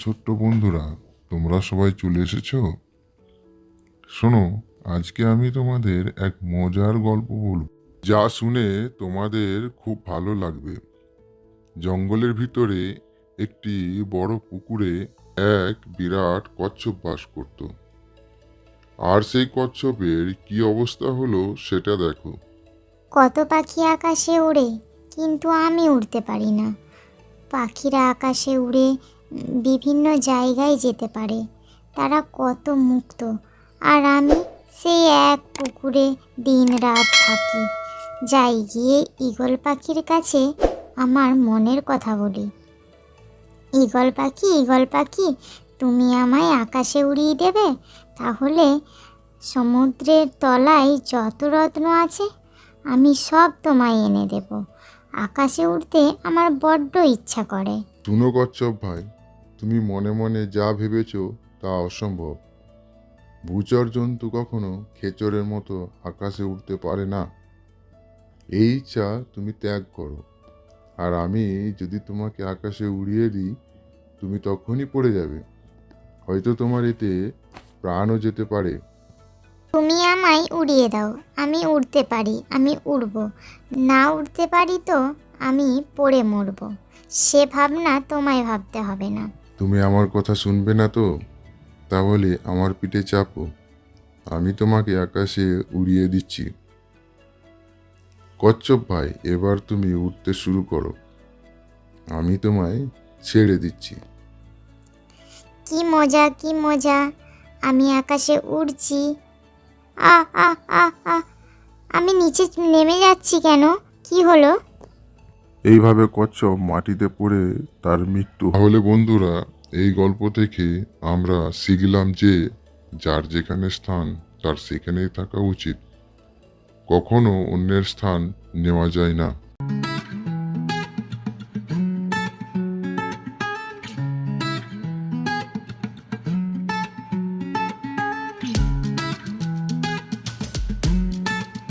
ছোট্ট বন্ধুরা, তোমরা সবাই চলে এসেছো। শোনো, আজকে আমি তোমাদের এক মজার গল্প বলব, যা শুনে তোমাদের খুব ভালো লাগবে। জঙ্গলের ভিতরে একটি বড় পুকুরে এক বিরাট কচ্ছপ বাস করত। আর সেই কচ্ছপের কি অবস্থা হলো সেটা দেখো। কত পাখি আকাশে ওড়ে, কিন্তু আমি উড়তে পারি না। পাখিরা আকাশে উড়ে বিভিন্ন জায়গায় যেতে পারে, তারা কত মুক্ত। আর আমি সেই এক পুকুরে দিন রাত থাকি। যাই গিয়ে ঈগল পাখির কাছে আমার মনের কথা বলি। ঈগল পাখি, ঈগল পাখি, তুমি আমায় আকাশে উড়িয়ে দেবে? তাহলে সমুদ্রের তলায় যত রত্ন আছে আমি সব তোমায় এনে দেব। আকাশে উড়তে আমার বড্ড ইচ্ছা করে। শুনো কচ্ছপ ভাই, তুমি মনে মনে যা ভেবেছো তা অসম্ভব। ভূচর জন্তু কখনো খেচরের মতো আকাশে উঠতে পারে না। এই ইচ্ছা তুমি ত্যাগ করো, আর আমি যদি তোমাকে আকাশে উড়িয়ে দিই, তুমি তখনই পড়ে যাবে। হয়তো তোমার এতে প্রাণও যেতে পারে। তুমি আমায় উড়িয়ে দাও, আমি উড়তে পারি, আমি উড়ব। না উড়তে পারি তো আমি পড়ে মরব। সে ভাবনা তোমায় ভাবতে হবে না। তুমি আমার কথা শুনবে না তো? তাহলে আমার পিঠে চাপো, আমি তোমাকে আকাশে উড়িয়ে দিচ্ছি। কচ্ছপ ভাই, এবার তুমি উঠতে শুরু করো, আমি তোমায় ছেড়ে দিচ্ছি। কি মজা, কি মজা! আমি আকাশে উড়ছি। আ আ আ আ আমি নিচে নেমে যাচ্ছি কেন? কি হলো? এইভাবে কচ্ছপ মাটিতে পড়ে তার মৃত্যু। তাহলে বন্ধুরা, এই গল্প থেকে আমরা শিখলাম যে যার যেখানে স্থান তার সেখানেই থাকা উচিত। কখনো অন্যের স্থান নেওয়া যায় না।